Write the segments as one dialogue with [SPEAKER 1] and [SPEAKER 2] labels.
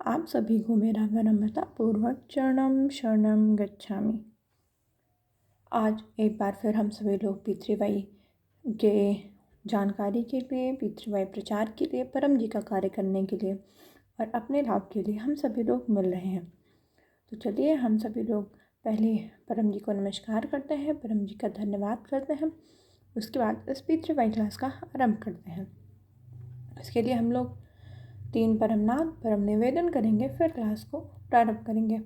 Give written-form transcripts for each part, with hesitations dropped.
[SPEAKER 1] आप सभी को मेरा विनम्रता पूर्वक चरणम शरणम गच्छामि। आज एक बार फिर हम सभी लोग पितृवाई के जानकारी के लिए, पितृवाई प्रचार के लिए, परम जी का कार्य करने के लिए और अपने लाभ के लिए हम सभी लोग मिल रहे हैं। तो चलिए हम सभी लोग पहले परम जी को नमस्कार करते हैं, परम जी का धन्यवाद करते हैं। उसके बाद इस पितृवाई क्लास का आरंभ करते हैं। इसके लिए हम लोग 3 परम नाम परम निवेदन करेंगे, फिर क्लास को प्रारंभ करेंगे।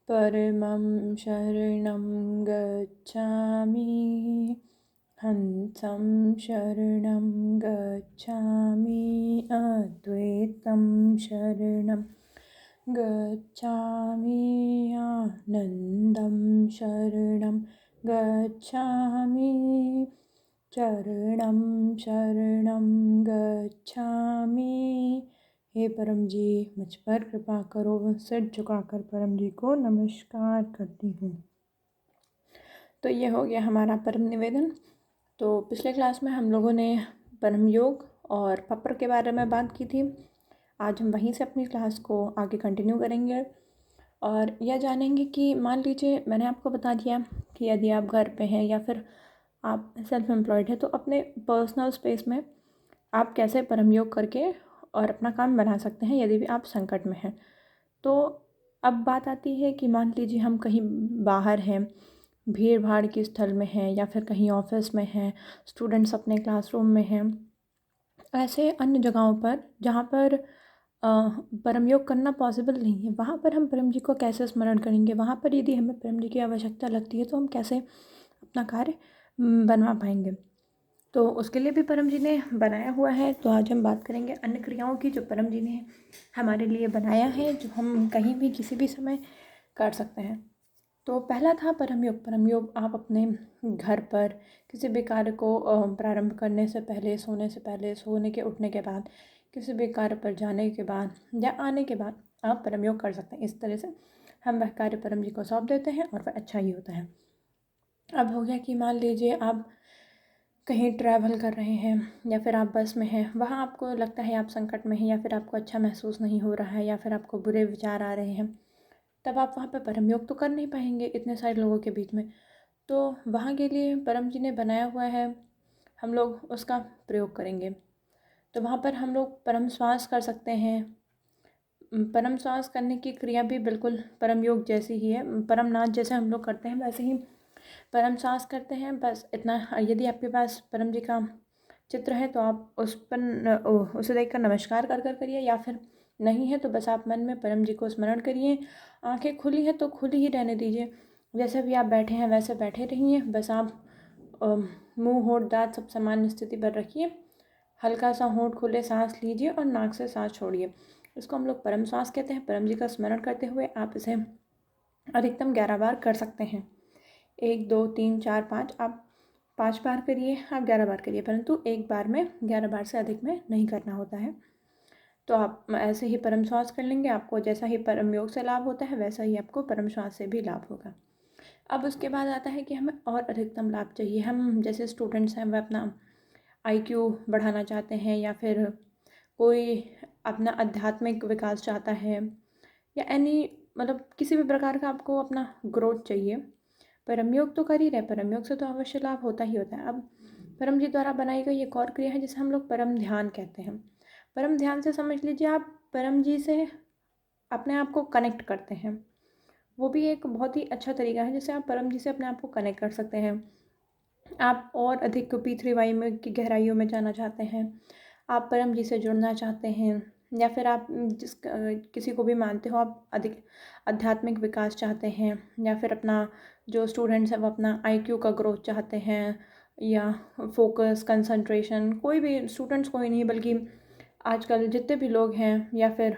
[SPEAKER 1] परमं शरणं गच्छामि, हंसं शरणं गच्छामि, अद्वैतं शरणं गच्छामि, आनन्दं शरणं गच्छामि, चरणं शरणं गच्छामि। हे परम जी, मुझ पर कृपा करो। सिर झुकाकर परम जी को नमस्कार करती हूँ। तो ये हो गया हमारा परम निवेदन। तो पिछले क्लास में हम लोगों ने परम योग और पपर के बारे में बात की थी। आज हम वहीं से अपनी क्लास को आगे कंटिन्यू करेंगे और यह जानेंगे कि मान लीजिए मैंने आपको बता दिया कि यदि आप घर पे हैं या फिर आप सेल्फ एम्प्लॉयड हैं तो अपने पर्सनल स्पेस में आप कैसे परम योग करके और अपना काम बना सकते हैं यदि भी आप संकट में हैं। तो अब बात आती है कि मान लीजिए हम कहीं बाहर हैं, भीड़ भाड़ के स्थल में हैं या फिर कहीं ऑफिस में हैं, स्टूडेंट्स अपने क्लासरूम में हैं, ऐसे अन्य जगहों पर जहाँ पर परम योग करना पॉसिबल नहीं है, वहाँ पर हम परम जी को कैसे स्मरण करेंगे। वहाँ पर यदि हमें परम जी की आवश्यकता लगती है तो हम कैसे अपना कार्य बनवा पाएंगे। तो उसके लिए भी परम जी ने बनाया हुआ है। तो आज हम बात करेंगे अन्य क्रियाओं की जो परम जी ने हमारे लिए बनाया है, जो हम कहीं भी किसी भी समय कर सकते हैं। तो पहला था परम योग। परम योग आप अपने घर पर किसी भी कार्य को प्रारंभ करने से पहले, सोने से पहले, सोने के उठने के बाद, किसी भी कार्य पर जाने के बाद या आने के बाद आप परम योग कर सकते हैं। इस तरह से हम वह कार्य परम जी को सौंप देते हैं और वह अच्छा ही होता है। अब हो गया कि मान लीजिए आप कहीं ट्रैवल कर रहे हैं या फिर आप बस में हैं, वहाँ आपको लगता है आप संकट में हैं या फिर आपको अच्छा महसूस नहीं हो रहा है या फिर आपको बुरे विचार आ रहे हैं, तब आप वहाँ पर परम योग तो कर नहीं पाएंगे इतने सारे लोगों के बीच में। तो वहाँ के लिए परम जी ने बनाया हुआ है, हम लोग उसका प्रयोग करेंगे। तो वहाँ पर हम लोग परम श्वास कर सकते हैं। परम श्वास करने की क्रिया भी बिल्कुल परम योग जैसी ही है। परम नाद जैसे हम लोग करते हैं वैसे ही परम श्वास करते हैं। बस इतना, यदि आपके पास परम जी का चित्र है तो आप उस पर उसे देखकर नमस्कार कर कर करिए, या फिर नहीं है तो बस आप मन में परम जी को स्मरण करिए। आंखें खुली हैं तो खुली ही रहने दीजिए, जैसे भी आप बैठे हैं वैसे बैठे रहिए। बस आप मुंह, होठ, दांत सब सामान्य स्थिति पर रखिए। हल्का सा होठ खोले सांस लीजिए और नाक से सांस छोड़िए। इसको हम लोग परम श्वास कहते हैं। परम जी का स्मरण करते हुए आप इसे अधिकतम 11 बार कर सकते हैं। 1, 2, 3, 4, 5, आप 5 बार करिए, आप 11 बार करिए, परंतु एक बार में 11 बार से अधिक में नहीं करना होता है। तो आप ऐसे ही परम श्वास कर लेंगे। आपको जैसा ही परम योग से लाभ होता है वैसा ही आपको परम श्वास से भी लाभ होगा। अब उसके बाद आता है कि हमें और अधिकतम लाभ चाहिए। हम जैसे स्टूडेंट्स हैं वह अपना IQ बढ़ाना चाहते हैं या फिर कोई अपना आध्यात्मिक विकास चाहता है या मतलब किसी भी प्रकार का आपको अपना ग्रोथ चाहिए। परम योग तो कर ही रहे, परम योग से तो अवश्य लाभ होता ही होता है। अब परम जी द्वारा बनाई गई एक और क्रिया है जिसे हम लोग परम ध्यान कहते हैं। परम ध्यान से समझ लीजिए आप परम जी से अपने आप को कनेक्ट करते हैं। वो भी एक बहुत ही अच्छा तरीका है जिससे आप परम जी से अपने आप को कनेक्ट कर सकते हैं। आप और अधिक पी3 में की गहराइयों में जाना चाहते हैं, आप परम जी से जुड़ना चाहते हैं, या फिर आप किसी को भी मानते हो, आप अधिक आध्यात्मिक विकास चाहते हैं, या फिर अपना जो स्टूडेंट्स हैं वो अपना IQ का ग्रोथ चाहते हैं, या फोकस, कंसंट्रेशन, कोई भी स्टूडेंट्स कोई नहीं बल्कि आजकल जितने भी लोग हैं, या फिर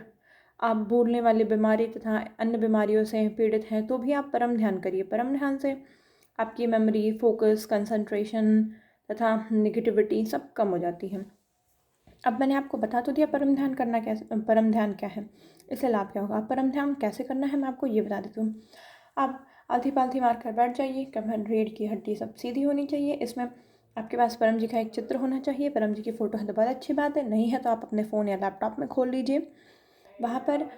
[SPEAKER 1] आप भूलने वाली बीमारी तथा अन्य बीमारियों से पीड़ित हैं तो भी आप परम ध्यान करिए। परम ध्यान से आपकी मेमोरी, फोकस, कंसंट्रेशन तथा निगेटिविटी सब कम हो जाती है। अब मैंने आपको बता तो दिया परम ध्यान करना कैसे, परम ध्यान क्या है, इससे लाभ क्या होगा। परम ध्यान कैसे करना है मैं आपको ये बता देती हूँ। आप आलथी पालथी मार कर बैठ जाइए, कमर, रीढ़ की हड्डी सब सीधी होनी चाहिए। इसमें आपके पास परम जी का एक चित्र होना चाहिए। परम जी की फ़ोटो है तो बहुत अच्छी बात है, नहीं है तो आप अपने फ़ोन या लैपटॉप में खोल लीजिए। वहाँ पर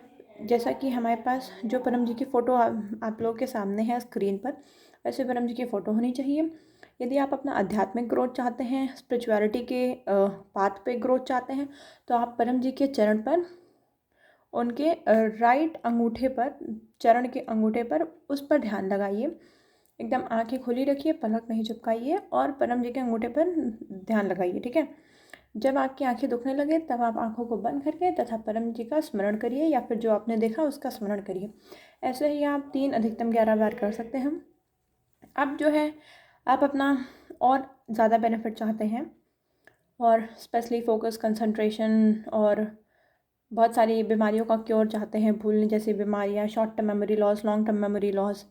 [SPEAKER 1] जैसा कि हमारे पास जो परम जी की फ़ोटो आप लोगों के सामने है स्क्रीन पर, वैसे परम जी की फ़ोटो होनी चाहिए। यदि आप अपना आध्यात्मिक ग्रोथ चाहते हैं, स्पिरिचुअलिटी के पाथ पे ग्रोथ चाहते हैं, तो आप परम जी के चरण पर, उनके राइट अंगूठे पर, चरण के अंगूठे पर, उस पर ध्यान लगाइए। एकदम आंखें खुली रखिए, पलक नहीं झपकाइए और परम जी के अंगूठे पर ध्यान लगाइए, ठीक है। जब आपकी आंखें दुखने लगे तब आप आंखों को बंद करके तथा परम जी का स्मरण करिए या फिर जो आपने देखा उसका स्मरण करिए। ऐसे ही आप 3 अधिकतम 11 बार कर सकते हैं। अब जो है आप अपना और ज़्यादा बेनिफिट चाहते हैं और स्पेशली फोकस, कंसंट्रेशन और बहुत सारी बीमारियों का क्योर चाहते हैं, भूलने जैसी बीमारियाँ, short term memory loss, long term memory loss,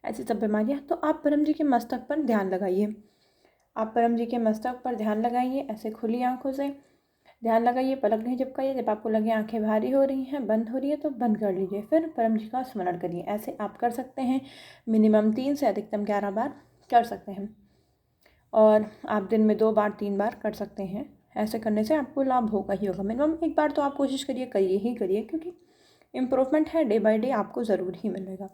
[SPEAKER 1] ऐसी सब बीमारियाँ, तो आप परम जी के मस्तक पर ध्यान लगाइए। आप परम जी के मस्तक पर ध्यान लगाइए, ऐसे खुली आंखों से ध्यान लगाइए, पलक नहीं झपकाइए। जब आपको लगे आंखें भारी हो रही हैं, बंद हो रही है, तो बंद कर लीजिए, फिर परम जी का स्मरण करिए। ऐसे आप कर सकते हैं, मिनिमम 3 से अधिकतम 11 बार कर सकते हैं और आप दिन में 2 बार 3 बार कर सकते हैं। ऐसे करने से आपको लाभ होगा ही होगा। मिनिमम 1 बार तो आप कोशिश करिए, करिए ही करिए, क्योंकि इम्प्रूवमेंट है, डे बाय डे आपको ज़रूर ही मिलेगा।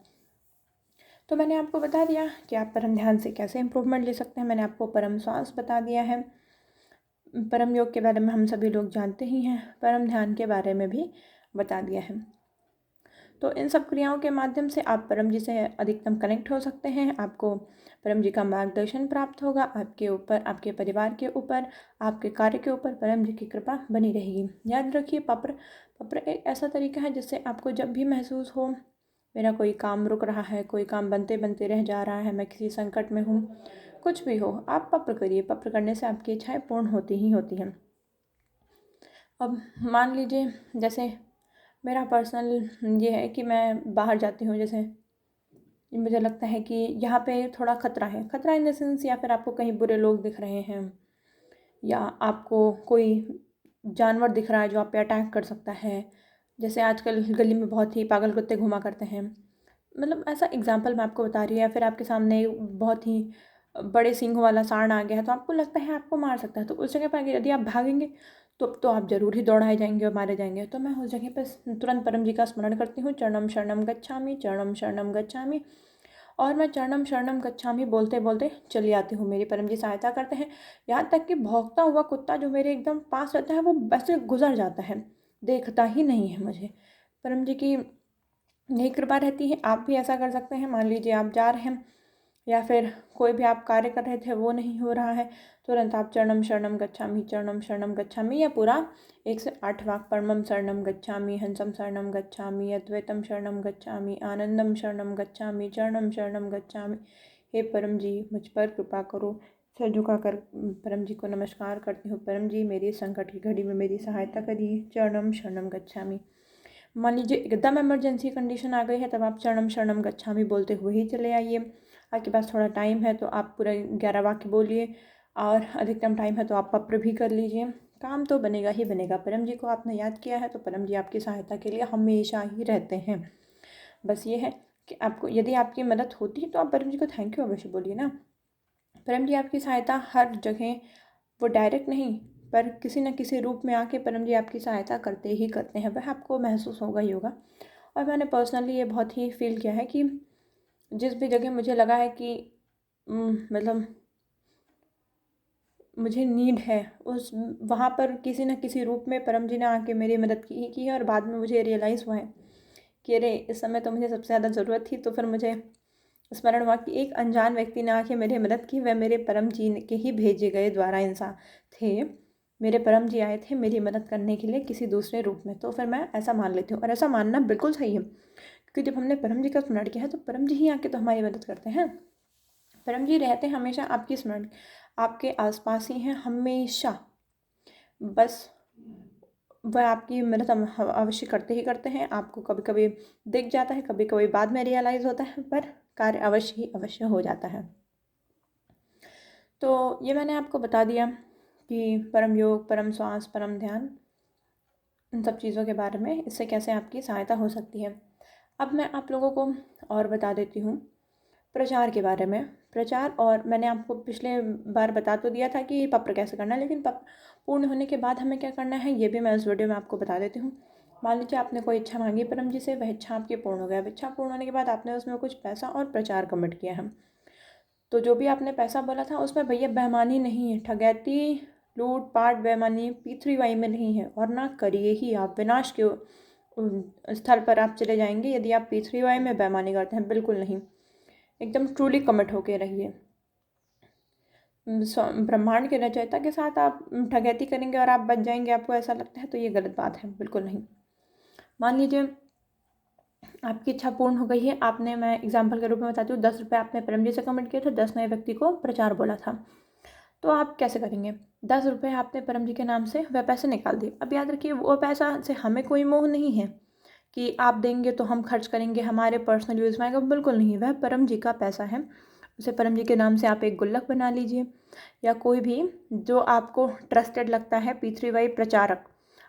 [SPEAKER 1] तो मैंने आपको बता दिया कि आप परम ध्यान से कैसे इम्प्रूवमेंट ले सकते हैं। मैंने आपको परम श्वास बता दिया है, परम योग के बारे में हम सभी लोग जानते ही हैं, परम ध्यान के बारे में भी बता दिया है। तो इन सब क्रियाओं के माध्यम से आप परम जी से अधिकतम कनेक्ट हो सकते हैं। आपको परम जी का मार्गदर्शन प्राप्त होगा, आपके ऊपर, आपके परिवार के ऊपर, आपके कार्य के ऊपर परम जी की कृपा बनी रहेगी। याद रखिए, पत्र एक ऐसा तरीका है जिससे आपको जब भी महसूस हो मेरा कोई काम रुक रहा है, कोई काम बनते बनते रह जा रहा है, मैं किसी संकट में हूँ, कुछ भी हो, आप पत्र करिए। पत्र करने से आपकी इच्छाएं पूर्ण होती ही होती हैं। अब मान लीजिए, जैसे मेरा पर्सनल ये है कि मैं बाहर जाती हूँ, जैसे मुझे लगता है कि यहाँ पे थोड़ा खतरा है, खतरा इन द सेंस, या फिर आपको कहीं बुरे लोग दिख रहे हैं या आपको कोई जानवर दिख रहा है जो आप पे अटैक कर सकता है। जैसे आजकल गली में बहुत ही पागल कुत्ते घुमा करते हैं, मतलब ऐसा एग्जाम्पल मैं आपको बता रही हूँ। या फिर आपके सामने बहुत ही बड़े सींग वाला सांड आ गया है, तो आपको लगता है आपको मार सकता है, तो उस जगह पर यदि आप भागेंगे तो आप जरूर ही दौड़ाए जाएंगे और मारे जाएंगे। तो मैं उस जगह पर तुरंत परम जी का स्मरण करती हूँ, चरणम शरणम गच्छामि, चरणम शरणम गच्छामि, और मैं चरणम शरणम गच्छामि बोलते बोलते चली आती हूँ। मेरी परम जी सहायता करते हैं। यहाँ तक कि भौंकता हुआ कुत्ता जो मेरे एकदम पास रहता है वो वैसे गुजर जाता है, देखता ही नहीं है मुझे। परम जी की यही कृपा रहती है। आप भी ऐसा कर सकते हैं। मान लीजिए आप जा रहे हैं या फिर कोई भी आप कार्य कर रहे थे वो नहीं हो रहा है, तुरंत आप चरणम शरणम गच्छामि, चरणम शरणम गच्छामि, या पूरा 1 से 8 वाक्य, परमम शरणम गच्छामि, हंसम शरणम गच्छामि, अद्वैतम शरणम गच्छामि, आनंदम शरणम गच्छामि, चरणम शरणम गच्छामि। हे परम जी, मुझ पर कृपा करो। सिर झुकाकर परम जी को नमस्कार करती हूँ, परम जी मेरी संकट की घड़ी में मेरी सहायता करिए, चरणम शरणम गच्छामि। मान लीजिए एकदम इमरजेंसी कंडीशन आ गई है, तब आप चरणम शरणम गच्छामि बोलते हुए ही चले आइए। आपके पास थोड़ा टाइम है तो आप पूरा 11 वाक्य बोलिए, और अधिकतम टाइम है तो आप पत्र भी कर लीजिए। काम तो बनेगा ही बनेगा। परम जी को आपने याद किया है तो परम जी आपकी सहायता के लिए हमेशा ही रहते हैं। बस ये है कि आपको, यदि आपकी मदद होती है तो आप परम जी को थैंक यू अवश्य बोलिए ना। परम जी आपकी सहायता हर जगह, वो डायरेक्ट नहीं पर किसी न किसी रूप में आके परम जी आपकी सहायता करते ही करते हैं, वह आपको महसूस होगा ही होगा। और मैंने पर्सनली ये बहुत ही फील किया है कि जिस भी जगह मुझे लगा है कि मतलब मुझे नीड है, उस वहाँ पर किसी न किसी रूप में परम जी ने आके मेरी मदद की है। और बाद में मुझे रियलाइज़ हुआ है कि अरे इस समय तो मुझे सबसे ज़्यादा ज़रूरत थी। तो फिर मुझे स्मरण हुआ कि एक अनजान व्यक्ति ने आके मेरी मदद की, वह मेरे परम जी के ही भेजे गए द्वारा इंसान थे। मेरे परम जी आए थे मेरी मदद करने के लिए किसी दूसरे रूप में। तो फिर मैं ऐसा मान लेती हूँ, और ऐसा मानना बिल्कुल सही है, क्योंकि जब हमने परम जी का स्मरण किया है तो परम जी ही आके तो हमारी मदद करते हैं। परम जी रहते हैं हमेशा आपकी स्मरण, आपके आसपास ही हैं हमेशा। बस वह आपकी मदद अवश्य करते ही करते हैं। आपको कभी कभी दिख जाता है, कभी कभी बाद में रियलाइज़ होता है, पर कार्य अवश्य ही अवश्य हो जाता है। तो ये मैंने आपको बता दिया कि परम योग, परम श्वास, परम ध्यान, इन सब चीज़ों के बारे में, इससे कैसे आपकी सहायता हो सकती है। अब मैं आप लोगों को और बता देती हूँ प्रचार के बारे में। प्रचार, और मैंने आपको पिछले बार बता तो दिया था कि पत्र कैसे करना है, लेकिन पत्र पूर्ण होने के बाद हमें क्या करना है ये भी मैं इस वीडियो में आपको बता देती हूँ। मान लीजिए आपने कोई इच्छा मांगी परम जी से, वह इच्छा आपकी पूर्ण हो गया। इच्छा पूर्ण होने के बाद आपने उसमें कुछ पैसा और प्रचार कमिट किया है, तो जो भी आपने पैसा बोला था उसमें भैया बेईमानी नहीं है, ठगैती, लूट पाट, बेईमानी P3Y में नहीं है, और ना करिए ही आप। विनाश के स्थल पर आप चले जाएंगे यदि आप P3Y में बेईमानी करते हैं, बिल्कुल नहीं। एकदम ट्रूली कमिट होके रहिए। ब्रह्मांड के रचयिता के साथ आप ठगैती करेंगे और आप बच जाएंगे, आपको ऐसा लगता है, तो ये गलत बात है, बिल्कुल नहीं। मान लीजिए आपकी इच्छा पूर्ण हो गई है, आपने, मैं एग्जाम्पल के रूप में बताती हूँ, 10 रुपये आपने परम जी से कमिट किए थे, 10 नए व्यक्ति को प्रचार बोला था, तो आप कैसे करेंगे? 10 रुपये आपने परम जी के नाम से वह पैसे निकाल दिए। अब याद रखिए वो पैसा से हमें कोई मोह नहीं है कि आप देंगे तो हम खर्च करेंगे, हमारे पर्सनल यूज़ में आएगा, बिल्कुल नहीं। वह परम जी का पैसा है, उसे परम जी के नाम से आप एक गुल्लक बना लीजिए, या कोई भी जो आपको ट्रस्टेड लगता है P3Y प्रचारक,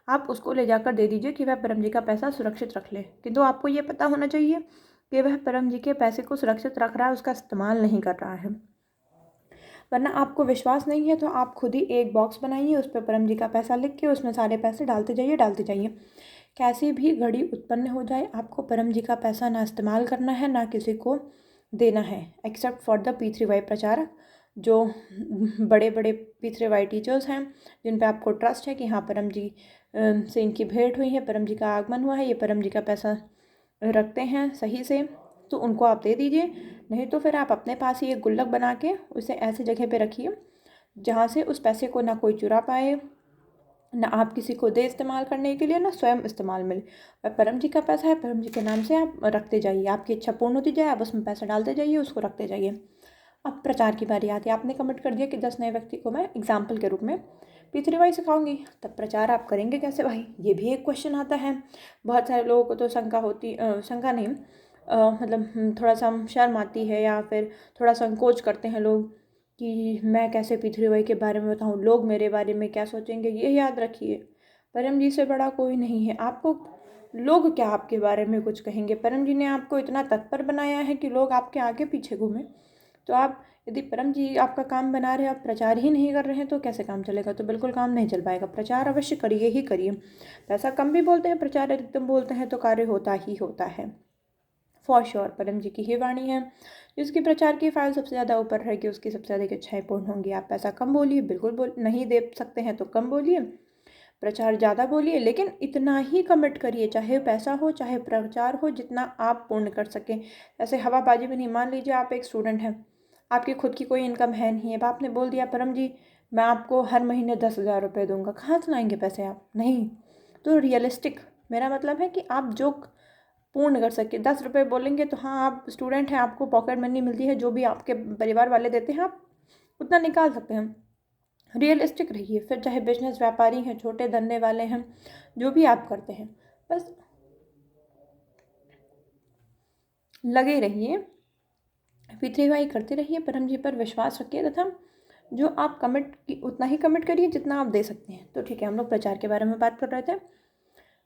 [SPEAKER 1] आप उसको ले जाकर दे दीजिए कि वह परम जी का पैसा सुरक्षित रख ले। किंतु आपको ये पता होना चाहिए कि वह परम जी के पैसे को सुरक्षित रख रहा है, उसका इस्तेमाल नहीं कर रहा है। वरना आपको विश्वास नहीं है तो आप खुद ही एक बॉक्स बनाइए, उस पर परम जी का पैसा लिख के उसमें सारे पैसे डालते जाइए। कैसी भी घड़ी उत्पन्न हो जाए, आपको परम जी का पैसा ना इस्तेमाल करना है, ना किसी को देना है, एक्सेप्ट फॉर द P3Y प्रचारक, जो बड़े बड़े P3Y टीचर्स हैं, जिन पे आपको ट्रस्ट है कि हाँ परम जी से इनकी भेंट हुई है, परम जी का आगमन हुआ है, ये परम जी का पैसा रखते हैं सही से, तो उनको आप दे दीजिए। नहीं तो फिर आप अपने पास ही एक गुल्लक बना के उसे ऐसी जगह पे रखिए जहाँ से उस पैसे को ना कोई चुरा पाए, ना आप किसी को दे इस्तेमाल करने के लिए, ना स्वयं इस्तेमाल मिले। और परम जी का पैसा है, परम जी के नाम से आप रखते जाइए, आपकी इच्छा पूर्ण होती जाए, आप उसमें पैसा डालते जाइए, उसको रखते जाइए। अब प्रचार की बारी आती है। आपने कमिट कर दिया कि 10 नए व्यक्ति को मैं एग्जाम्पल के रूप में P3Y सिखाऊंगी, तब प्रचार आप करेंगे कैसे भाई? ये भी एक क्वेश्चन आता है। बहुत सारे लोगों को तो शंका होती, शंका नहीं, मतलब थोड़ा सा शर्म आती है, या फिर थोड़ा संकोच करते हैं लोग कि मैं कैसे P3Y के बारे में बताऊँ, लोग मेरे बारे में क्या सोचेंगे। ये याद रखिए, परम जी से बड़ा कोई नहीं है। आपको लोग क्या आपके बारे में कुछ कहेंगे? परम जी ने आपको इतना तत्पर बनाया है कि लोग आपके आगे पीछे घूमें। तो आप, यदि परम जी आपका काम बना रहे, आप प्रचार ही नहीं कर रहे हैं, तो कैसे काम चलेगा? तो बिल्कुल काम नहीं चल पाएगा। प्रचार अवश्य करिए ही करिए। पैसा कम भी बोलते हैं, प्रचार अधिकतम बोलते हैं, तो कार्य होता ही होता है, फॉर श्योर। परम जी की ही वाणी है, जिसकी प्रचार की फाइल सबसे ज़्यादा ऊपर रहेगी उसकी सबसे अधिक इच्छाएं पूर्ण होंगी। आप पैसा कम बोलिए, बिल्कुल नहीं दे सकते हैं तो कम बोलिए, प्रचार ज़्यादा बोलिए, लेकिन इतना ही कमिट करिए, चाहे पैसा हो चाहे प्रचार हो, जितना आप पूर्ण कर सकें। ऐसे हवाबाजी में नहीं। मान लीजिए आप एक स्टूडेंट हैं, आपकी खुद की कोई इनकम है नहीं है, अब आपने बोल दिया परम जी मैं आपको हर महीने 10,000 रुपये दूंगा, कहाँ से लाएंगे पैसे आप? नहीं। तो रियलिस्टिक, मेरा मतलब है कि आप जो पूर्ण कर सके। 10 रुपये बोलेंगे तो हाँ, आप स्टूडेंट हैं, आपको पॉकेट मनी मिलती है, जो भी आपके परिवार वाले देते हैं आप उतना निकाल सकते हैं। रियलिस्टिक रहिए। फिर चाहे बिजनेस, व्यापारी हैं, छोटे धंधे वाले हैं, जो भी आप करते हैं, बस लगे रहिए, P3Y करते रहिए, परम जी पर विश्वास रखिए, तथा जो आप कमिट उतना ही कमिट करिए जितना आप दे सकते हैं। तो ठीक है, हम लोग प्रचार के बारे में बात कर रहे थे।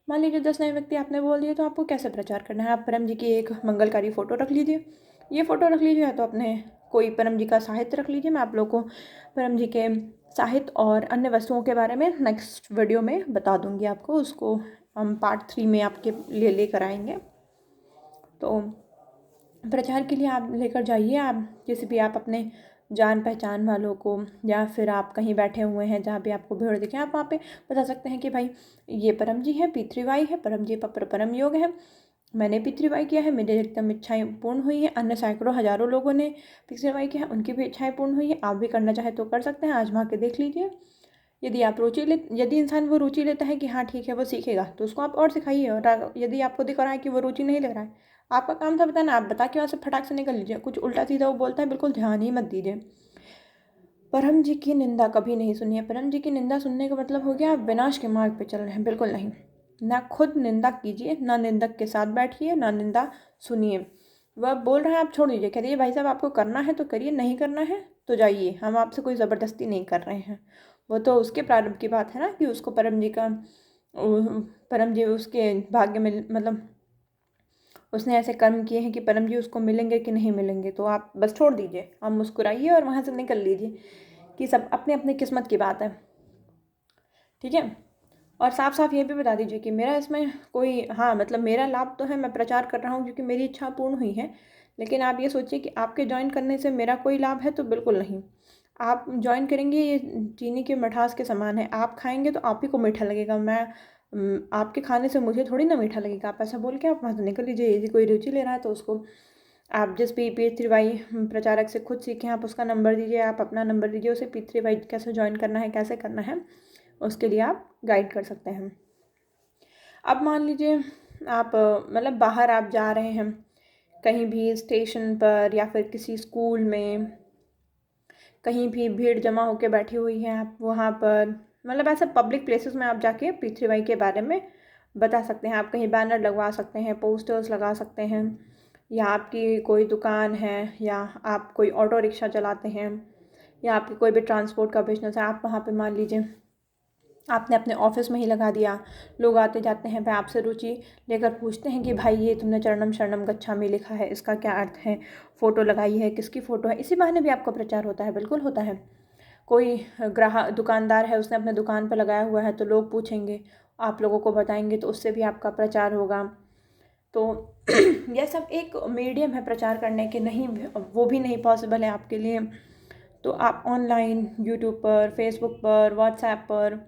[SPEAKER 1] मान लीजिए 10 नए व्यक्ति आपने बोल दिए, तो आपको कैसे प्रचार करना है? आप परम जी की एक मंगलकारी फ़ोटो रख लीजिए। ये फ़ोटो रख लीजिए, या तो अपने कोई परम जी का साहित्य रख लीजिए। मैं आप लोगों को परम जी के साहित्य और अन्य वस्तुओं के बारे में नेक्स्ट वीडियो में बता दूंगी आपको, उसको हम पार्ट 3 में आपके लिए लेकर आएंगे। तो प्रचार के लिए आप लेकर जाइए, आप किसी भी, आप अपने जान पहचान वालों को, या फिर आप कहीं बैठे हुए हैं जहाँ भी आपको भीड़ दिखे, आप वहाँ पे बता सकते हैं कि भाई ये परम जी है, P3Y है, परम जी परम योग है, मैंने P3Y किया है, मेरी एकदम इच्छाएं पूर्ण हुई हैं, अन्य सैकड़ों हजारों लोगों ने P3Y किया है, उनकी भी इच्छाएं पूर्ण हुई हैं। आप भी करना चाहे तो कर सकते हैं, आजमा के देख लीजिए। यदि आप यदि इंसान वो रुचि लेता है कि हाँ ठीक है वो सीखेगा, तो उसको आप और सिखाइए। और यदि आपको दिख रहा है कि वो रुचि नहीं ले रहा है, आपका काम था बताना, आप बता के वहाँ से फटाक से निकल लीजिए। कुछ उल्टा सीधा वो बोलता है, बिल्कुल ध्यान ही मत दीजिए। परम जी की निंदा कभी नहीं सुनिए। परम जी की निंदा सुनने का मतलब हो गया आप विनाश के मार्ग पे चल रहे हैं, बिल्कुल नहीं। ना खुद निंदा कीजिए, ना निंदक के साथ बैठिए, ना निंदा सुनिए। वह बोल रहा है आप छोड़ दीजिए, कह दीजिए भाई साहब आपको करना है तो करिए, नहीं करना है तो जाइए, हम आपसे कोई ज़बरदस्ती नहीं कर रहे हैं। वो तो उसके प्रारब्ध की बात है ना कि उसको परम जी उसके भाग्य में, मतलब उसने ऐसे कर्म किए हैं कि परम जी उसको मिलेंगे कि नहीं मिलेंगे। तो आप बस छोड़ दीजिए, आप मुस्कुराइए और वहाँ से निकल लीजिए कि सब अपने अपने किस्मत की बात है, ठीक है। और साफ साफ ये भी बता दीजिए कि मेरा इसमें कोई, हाँ मतलब मेरा लाभ तो है, मैं प्रचार कर रहा हूँ क्योंकि मेरी इच्छा पूर्ण हुई है, लेकिन आप ये सोचिए कि आपके ज्वाइन करने से मेरा कोई लाभ है तो बिल्कुल नहीं। आप ज्वाइन करेंगे, ये चीनी के मिठास के समान है, आप खाएंगे तो आप ही को मीठा लगेगा, आपके खाने से मुझे थोड़ी ना मीठा लगेगा। आप ऐसा बोल के आप वहाँ से निकल लीजिए। यदि कोई रुचि ले रहा है तो उसको आप जिस भी P3Y प्रचारक से खुद सीखें, आप उसका नंबर दीजिए, आप अपना नंबर दीजिए उसे, P3Y कैसे ज्वाइन करना है, कैसे करना है, उसके लिए आप गाइड कर सकते हैं। अब मान लीजिए आप मतलब बाहर आप जा रहे हैं कहीं भी, स्टेशन पर या फिर किसी स्कूल में, कहीं भी भीड़ जमा होकर बैठी हुई है, आप वहाँ पर मतलब ऐसे पब्लिक प्लेसेस में आप जाके P3Y के बारे में बता सकते हैं। आप कहीं बैनर लगवा सकते हैं, पोस्टर्स लगा सकते हैं, या आपकी कोई दुकान है, या आप कोई ऑटो रिक्शा चलाते हैं, या आपकी कोई भी ट्रांसपोर्ट का बिजनेस है, आप वहाँ पे मान लीजिए आपने अपने ऑफिस में ही लगा दिया। लोग आते जाते हैं, वह आपसे रुचि लेकर पूछते हैं कि भाई ये तुमने चरणम शरणम गच्छामि लिखा है, इसका क्या अर्थ है, फ़ोटो लगाई है, किसकी फ़ोटो है। इसी बहाने भी आपका प्रचार होता है, बिल्कुल होता है। कोई ग्राहक दुकानदार है, उसने अपने दुकान पर लगाया हुआ है, तो लोग पूछेंगे, आप लोगों को बताएंगे, तो उससे भी आपका प्रचार होगा। तो यह सब एक मीडियम है प्रचार करने के, नहीं वो भी नहीं पॉसिबल है आपके लिए, तो आप ऑनलाइन यूट्यूब पर, फेसबुक पर, व्हाट्सएप पर,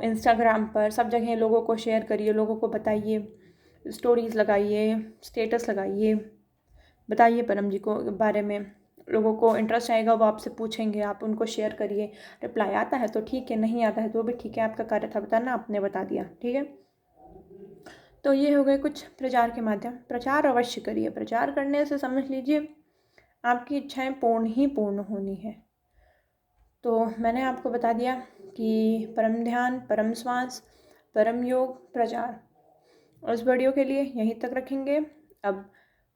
[SPEAKER 1] इंस्टाग्राम पर, सब जगह लोगों को शेयर करिए, लोगों को बताइए, स्टोरीज़ लगाइए, स्टेटस लगाइए, बताइए परम जी को बारे में। लोगों को इंटरेस्ट आएगा, वो आपसे पूछेंगे, आप उनको शेयर करिए। रिप्लाई आता है तो ठीक है, नहीं आता है तो भी ठीक है, आपका कार्य था बताना, आपने बता दिया, ठीक है। तो ये हो गए कुछ प्रचार के माध्यम। प्रचार अवश्य करिए, प्रचार करने से समझ लीजिए आपकी इच्छाएं पूर्ण ही पूर्ण होनी है। तो मैंने आपको बता दिया कि परम ध्यान, परम श्वास, परम योग, प्रचार। उस वीडियो के लिए यहीं तक रखेंगे। अब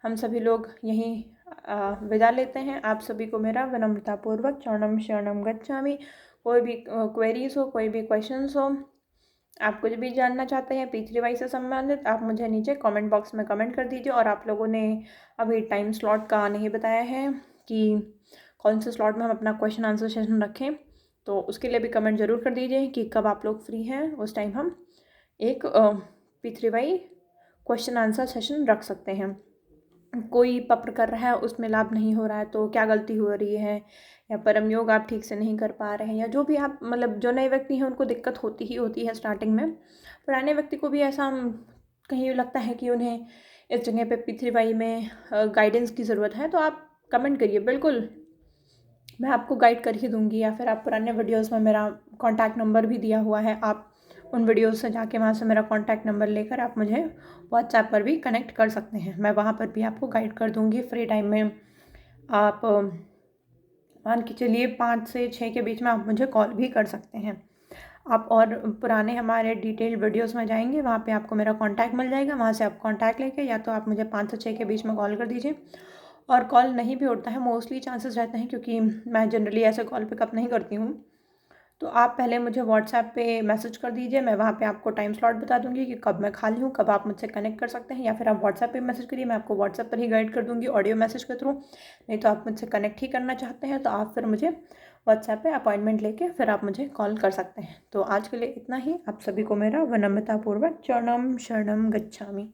[SPEAKER 1] हम सभी लोग यहीं विदा लेते हैं। आप सभी को मेरा विनम्रतापूर्वक चरणम शरणम गच्छामि। कोई भी क्वेरीज हो, कोई भी क्वेश्चंस हो, आप कुछ भी जानना चाहते हैं P3Y से संबंधित, आप मुझे नीचे कमेंट बॉक्स में कमेंट कर दीजिए। और आप लोगों ने अभी टाइम स्लॉट का नहीं बताया है कि कौन से स्लॉट में हम अपना क्वेश्चन आंसर सेशन रखें, तो उसके लिए भी कमेंट ज़रूर कर दीजिए कि कब आप लोग फ्री हैं। उस टाइम हम एक P3Y क्वेश्चन आंसर सेशन रख सकते हैं। कोई पत्र कर रहा है, उसमें लाभ नहीं हो रहा है, तो क्या गलती हो रही है, या परम योग आप ठीक से नहीं कर पा रहे हैं, या जो भी आप मतलब जो नए व्यक्ति हैं उनको दिक्कत होती ही होती है स्टार्टिंग में। पुराने व्यक्ति को भी ऐसा कहीं लगता है कि उन्हें इस जगह पे P3Y में गाइडेंस की ज़रूरत है, तो आप कमेंट करिए, बिल्कुल मैं आपको गाइड कर ही दूँगी। या फिर आप पुराने वीडियोज़ में मेरा कॉन्टैक्ट नंबर भी दिया हुआ है, आप उन वीडियोज़ से जाके वहाँ से मेरा कॉन्टैक्ट नंबर लेकर आप मुझे व्हाट्सएप पर भी कनेक्ट कर सकते हैं। मैं वहाँ पर भी आपको गाइड कर दूँगी। फ्री टाइम में आप मान के चलिए 5 से 6 के बीच में आप मुझे कॉल भी कर सकते हैं। आप और पुराने हमारे डिटेल्ड वीडियोज़ में जाएंगे, वहाँ पे आपको मेरा कॉन्टैक्ट मिल जाएगा। वहाँ से आप कॉन्टैक्ट लेके या तो आप मुझे 5 से 6 के बीच में कॉल कर दीजिए। और कॉल नहीं भी उठता है, मोस्टली चांसेस रहते हैं, क्योंकि मैं जनरली ऐसे कॉल पिकअप नहीं करती हूँ। तो आप पहले मुझे व्हाट्सएप पे मैसेज कर दीजिए, मैं वहाँ पे आपको टाइम स्लॉट बता दूँगी कि कब मैं खाली हूँ, कब आप मुझसे कनेक्ट कर सकते हैं। या फिर आप व्हाट्सएप पे मैसेज करिए, मैं आपको व्हाट्सएप पर ही गाइड कर दूँगी ऑडियो मैसेज के थ्रू। नहीं तो आप मुझसे कनेक्ट ही करना चाहते हैं तो आप फिर मुझे व्हाट्सएप पे अपॉइंटमेंट लेके फिर आप मुझे कॉल कर सकते हैं। तो आज के लिए इतना ही। आप सभी को मेरा विनम्रतापूर्वक चरणम शरणम गच्छामि।